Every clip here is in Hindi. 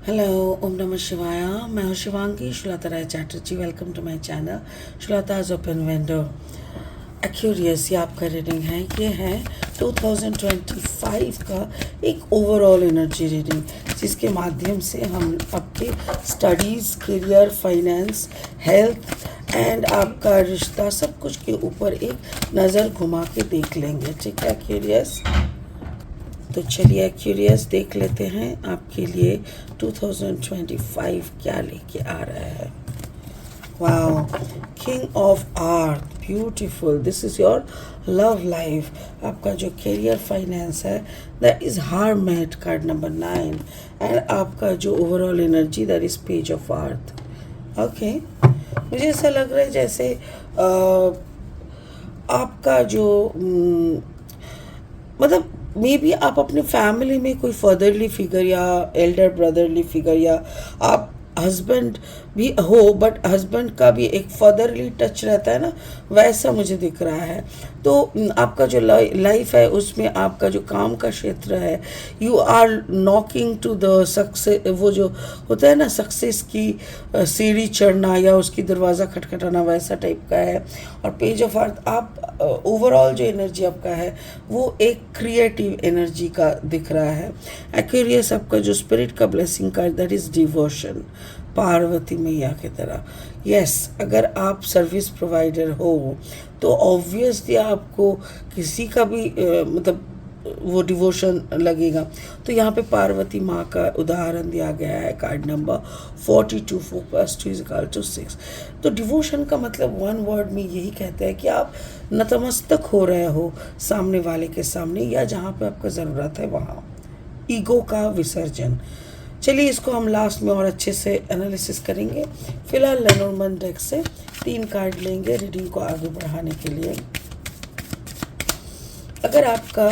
हेलो, ओम नमः शिवाय। मैं हूँ Shivangi Shrilata Rai Chatterjee. Welcome to my channel Shrilata's open window Aquarius. ये आपका रीडिंग है। ये है 2025 का एक ओवरऑल एनर्जी रीडिंग, जिसके माध्यम से हम आपके studies, career, finance, health and आपका रिश्ता, सब कुछ के ऊपर एक नज़र घुमा के देख लेंगे। ठीक है एक्यूरियस? तो चलिए क्यूरियस देख लेते हैं आपके लिए 2025 क्या लेके आ रहा है। Wow, king of earth, beautiful. This is your love life. आपका जो करियर, फाइनेंस है, that is hermit card number 9। And आपका जो overall energy, that is page of earth. Okay, मुझे ऐसा लग रहा है जैसे आपका जो मतलब मे बी आप अपने फैमिली में कोई फादरली फिगर या एल्डर ब्रदरली फिगर, या आप हस्बैंड भी हो बट हस्बैंड का भी एक फादरली टच रहता है ना, वैसा मुझे दिख रहा है। तो आपका जो लाइफ है उसमें आपका जो काम का क्षेत्र है, you are knocking to the success. वो जो होता है ना सक्सेस की सीढ़ी चढ़ना या उसकी दरवाज़ा खटखटाना, वैसा टाइप का है। और पेज ऑफ अर्थ, आप ओवरऑल जो एनर्जी आपका है वो एक क्रिएटिव एनर्जी का दिख रहा है। एक्वेरियस, आपका जो स्पिरिट का ब्लेसिंग का, दैट इज़ डिवोशन, पार्वती मैया की तरह। यस, अगर आप सर्विस प्रोवाइडर हो तो ऑब्वियसली आपको किसी का भी मतलब वो डिवोशन लगेगा। तो यहाँ पे पार्वती माँ का उदाहरण दिया गया है। Card number 42, 4+2=6। तो डिवोशन का मतलब वन वर्ड में यही कहता है कि आप नतमस्तक हो रहे हो सामने वाले के सामने, या जहाँ पे आपका ज़रूरत है वहाँ। ईगो का विसर्जन। चलिए इसको हम लास्ट में और अच्छे से एनालिसिस करेंगे। फिलहाल लेनोर्मन डेक से 3 कार्ड लेंगे रीडिंग को आगे बढ़ाने के लिए। अगर आपका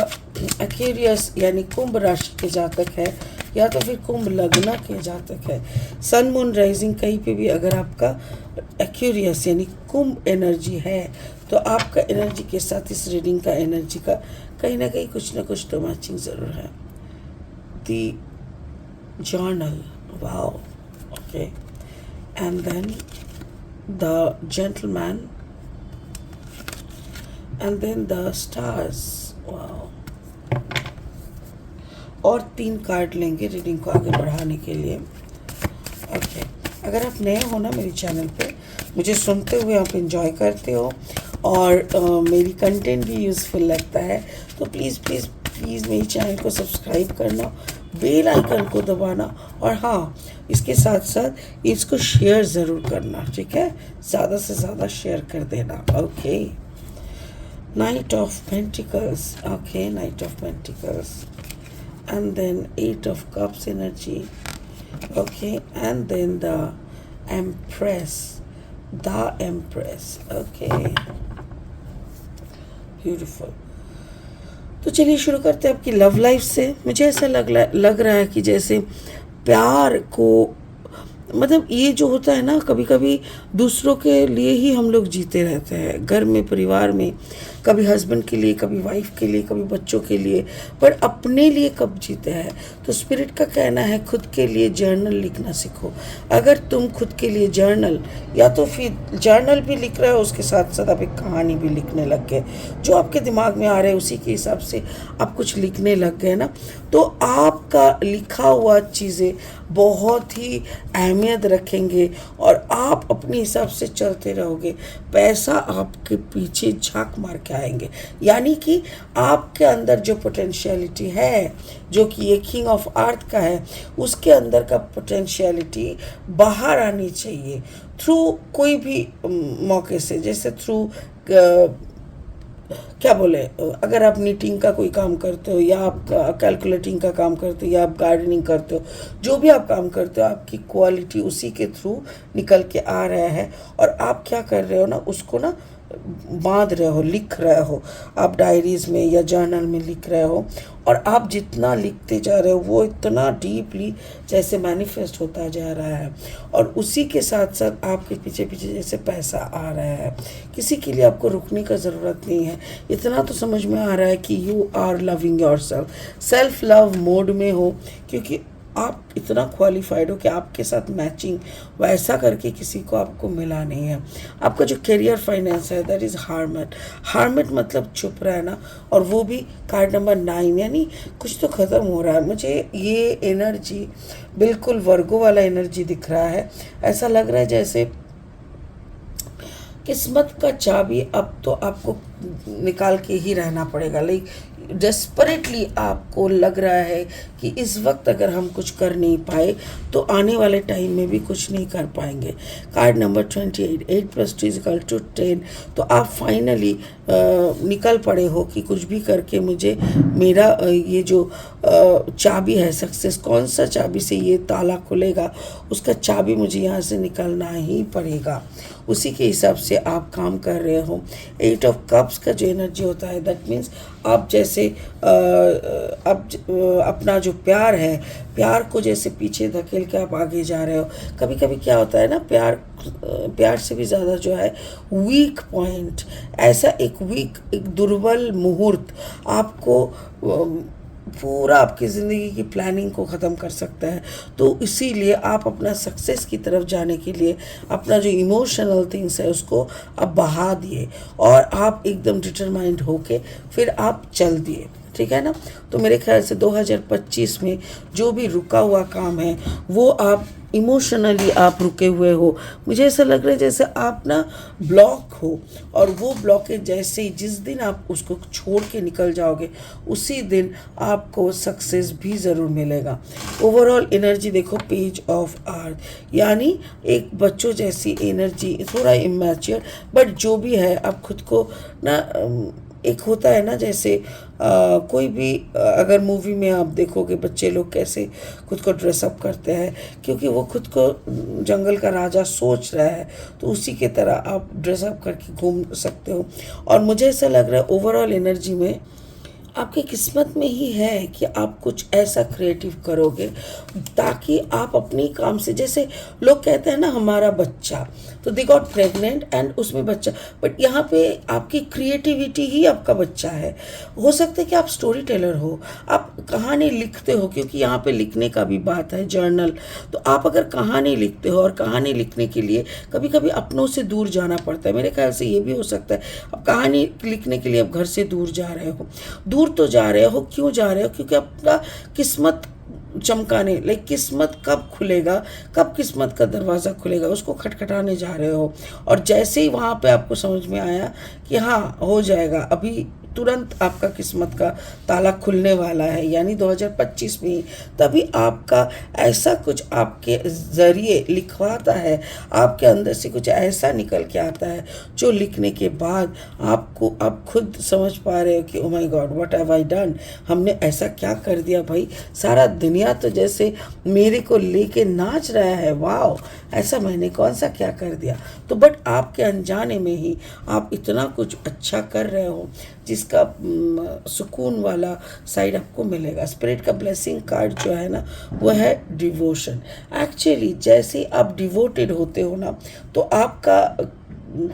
एक्वेरियस यानी कुंभ राशि के जातक है, या तो फिर कुंभ लग्न के जातक है, सन मून राइजिंग कहीं पे भी अगर आपका एक्वेरियस यानी कुंभ एनर्जी है, तो आपका एनर्जी के साथ इस रीडिंग का एनर्जी का कहीं ना कहीं कुछ ना कुछ तो मैचिंग ज़रूर है। The journal, wow, okay, and then the gentleman, and then the stars, wow. और 3 कार्ड लेंगे रीडिंग को आगे बढ़ाने के लिए। ओके, अगर आप नए हो ना मेरे चैनल पे, मुझे सुनते हुए आप एंजॉय करते हो और मेरी कंटेंट भी यूज़फुल लगता है, तो प्लीज़ प्लीज़ प्लीज़ मेरे चैनल को सब्सक्राइब करना, बेल आइकन को दबाना, और हाँ, इसके साथ साथ इसको शेयर ज़रूर करना। ठीक है, ज़्यादा से ज़्यादा शेयर कर देना। Okay, Knight of Pentacles, okay, Knight of Pentacles, and then 8 of Cups energy, okay, and then the Empress, okay, beautiful। तो चलिए शुरू करते हैं आपकी लव लाइफ से। मुझे ऐसा लग रहा है कि जैसे प्यार को, मतलब ये जो होता है ना, कभी कभी दूसरों के लिए ही हम लोग जीते रहते हैं, घर में, परिवार में, कभी हस्बैंड के लिए, कभी वाइफ के लिए, कभी बच्चों के लिए, पर अपने लिए कब जीते हैं। तो स्पिरिट का कहना है खुद के लिए जर्नल लिखना सीखो। अगर तुम खुद के लिए जर्नल, या तो फिर जर्नल भी लिख रहे हो, उसके साथ साथ आप एक कहानी भी लिखने लग गए, जो आपके दिमाग में आ रहे हैं उसी के हिसाब से आप कुछ लिखने लग गए ना, तो आपका लिखा हुआ चीज़ें बहुत ही अहमियत रखेंगे और आप अपने हिसाब से चलते रहोगे। पैसा आपके पीछे झांक मार के आएंगे। यानी कि आपके अंदर जो पोटेंशियलिटी है, जो कि ये किंग ऑफ अर्थ का है, उसके अंदर का पोटेंशियलिटी बाहर आनी चाहिए थ्रू कोई भी मौके से। जैसे थ्रू क्या बोले, अगर आप नीटिंग का कोई काम करते हो, या आप कैलकुलेटिंग का काम करते हो, या आप गार्डनिंग करते हो, जो भी आप काम करते हो, आपकी क्वालिटी उसी के थ्रू निकल के आ रहा है। और आप क्या कर रहे हो ना, उसको ना बांध रहे हो, लिख रहे हो, आप डायरीज में या जर्नल में लिख रहे हो। और आप जितना लिखते जा रहे हो वो इतना डीपली जैसे मैनिफेस्ट होता जा रहा है, और उसी के साथ साथ आपके पीछे पीछे जैसे पैसा आ रहा है। किसी के लिए आपको रुकने का ज़रूरत नहीं है। इतना तो समझ में आ रहा है कि you are loving yourself love mode में हो, क्योंकि आप इतना क्वालिफाइड हो कि आपके साथ मैचिंग वैसा करके किसी को आपको मिला नहीं है। आपका जो करियर फाइनेंस है दैट इज़ हार्मिट। हार्मिट मतलब चुप रहना, और वो भी कार्ड नंबर 9, यानी कुछ तो ख़त्म हो रहा है। मुझे ये एनर्जी बिल्कुल वर्गो वाला एनर्जी दिख रहा है। ऐसा लग रहा है जैसे किस्मत का चाबी अब तो आपको निकाल के ही रहना पड़ेगा। लाइक डेस्परेटली आपको लग रहा है कि इस वक्त अगर हम कुछ कर नहीं पाए तो आने वाले टाइम में भी कुछ नहीं कर पाएंगे। Card number 28, 8 + 2 = 10। तो आप फाइनली निकल पड़े हो कि कुछ भी करके मुझे मेरा ये जो चाबी है सक्सेस, कौन सा चाबी से ये ताला खुलेगा, उसका चाबी मुझे यहाँ से निकलना ही पड़ेगा। उसी के हिसाब से आप काम कर रहे हो। 8 ऑफ कप्स का जो एनर्जी होता है दैट मीन्स आप जैसे अपना जो प्यार है, प्यार को जैसे पीछे धकेल के आप आगे जा रहे हो। कभी कभी क्या होता है ना, प्यार से भी ज़्यादा जो है वीक पॉइंट, ऐसा एक दुर्बल मुहूर्त आपको पूरा आपकी ज़िंदगी की प्लानिंग को ख़त्म कर सकता है। तो इसीलिए आप अपना सक्सेस की तरफ जाने के लिए अपना जो इमोशनल थिंग्स है उसको अब बहा दिए और आप एकदम डिटरमाइंड होके फिर आप चल दिए, ठीक है ना। तो मेरे ख्याल से 2025 में जो भी रुका हुआ काम है वो आप इमोशनली आप रुके हुए हो। मुझे ऐसा लग रहा है जैसे आप ना ब्लॉक हो, और वो ब्लॉकेज जैसे ही जिस दिन आप उसको छोड़ के निकल जाओगे उसी दिन आपको सक्सेस भी ज़रूर मिलेगा। ओवरऑल एनर्जी देखो, पेज ऑफ अर्थ, यानी एक बच्चों जैसी एनर्जी, थोड़ा इमैच्योर, बट जो भी है आप खुद को ना, एक होता है ना जैसे कोई भी अगर मूवी में आप देखोगे बच्चे लोग कैसे खुद को ड्रेसअप करते हैं, क्योंकि वो खुद को जंगल का राजा सोच रहा है, तो उसी के तरह आप ड्रेसअप करके घूम सकते हो। और मुझे ऐसा लग रहा है ओवरऑल एनर्जी में आपकी किस्मत में ही है कि आप कुछ ऐसा क्रिएटिव करोगे ताकि आप अपनी काम से, जैसे लोग कहते हैं ना हमारा बच्चा, तो दे गॉट प्रेग्नेंट एंड उसमें बच्चा, बट यहाँ पे आपकी क्रिएटिविटी ही आपका बच्चा है। हो सकता है कि आप स्टोरी टेलर हो, आप कहानी लिखते हो, क्योंकि यहाँ पे लिखने का भी बात है, जर्नल। तो आप अगर कहानी लिखते हो और कहानी लिखने के लिए कभी कभी अपनों से दूर जाना पड़ता है, मेरे ख्याल से ये भी हो सकता है अब कहानी लिखने के लिए आप घर से दूर जा रहे हो। दूर तो जा रहे हो, क्यों जा रहे हो? क्योंकि अपना किस्मत चमकाने, लाइक किस्मत कब खुलेगा, कब किस्मत का दरवाज़ा खुलेगा उसको खटखटाने जा रहे हो। और जैसे ही वहाँ पे आपको समझ में आया कि हाँ हो जाएगा, अभी तुरंत आपका किस्मत का ताला खुलने वाला है, यानी 2025 में ही, तभी आपका ऐसा कुछ आपके ज़रिए लिखवाता है, आपके अंदर से कुछ ऐसा निकल के आता है जो लिखने के बाद आपको आप खुद समझ पा रहे हो कि oh my God what have I done, हमने ऐसा क्या कर दिया भाई, सारा दुनिया तो जैसे मेरे को लेके नाच रहा है, वाह ऐसा मैंने कौन सा क्या कर दिया। तो बट आपके अनजाने में ही आप इतना कुछ अच्छा कर रहे हो जिसका सुकून वाला साइड आपको मिलेगा। स्पिरिट का ब्लेसिंग कार्ड जो है ना वो है डिवोशन। एक्चुअली जैसे ही आप डिवोटेड होते हो ना तो आपका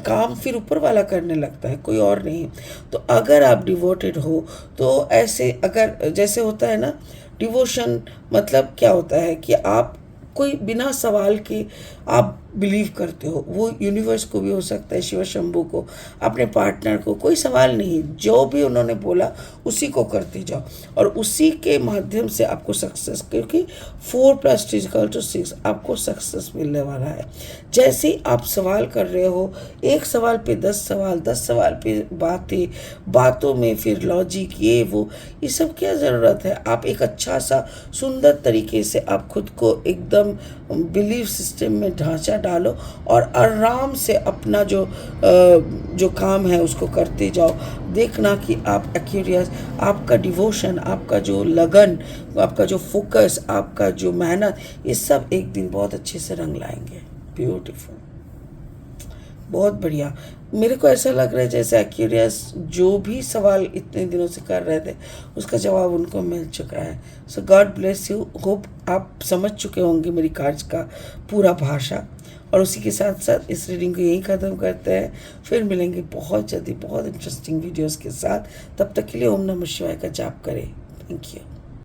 काम फिर ऊपर वाला करने लगता है, कोई और नहीं। तो अगर आप डिवोटेड हो तो ऐसे, अगर जैसे होता है ना डिवोशन, मतलब क्या होता है कि आप कोई बिना सवाल के आप बिलीव करते हो, वो यूनिवर्स को भी हो सकता है, शिव शंभू को, अपने पार्टनर को, कोई सवाल नहीं, जो भी उन्होंने बोला उसी को करते जाओ और उसी के माध्यम से आपको सक्सेस, क्योंकि 4 + 2 = 6 आपको सक्सेस मिलने वाला है। जैसे ही आप सवाल कर रहे हो, एक सवाल पे 10 सवाल, 10 सवाल पे बातों में फिर लॉजिक, ये सब क्या ज़रूरत है। आप एक अच्छा सा सुंदर तरीके से आप खुद को एकदम बिलीफ सिस्टम में ढांचा डालो और आराम से अपना जो काम है उसको करते जाओ। देखना कि आप एक्यूरियस, आपका डिवोशन, आपका जो लगन, आपका जो फोकस, आपका जो मेहनत, ये सब एक दिन बहुत अच्छे से रंग लाएंगे। ब्यूटीफुल, बहुत बढ़िया। मेरे को ऐसा लग रहा है जैसे एक्यूरियस जो भी सवाल इतने दिनों से कर रहे थे उसका जवाब उनको मिल चुका है। सो गॉड ब्लेस यू। होप आप समझ चुके होंगे मेरी कार्ड्स का पूरा भाषा। और उसी के साथ साथ इस रीडिंग को यहीं ख़त्म करते हैं, फिर मिलेंगे बहुत जल्दी बहुत इंटरेस्टिंग वीडियोज़ के साथ। तब तक के लिए ओम नमः शिवाय का जाप करें। Thank you.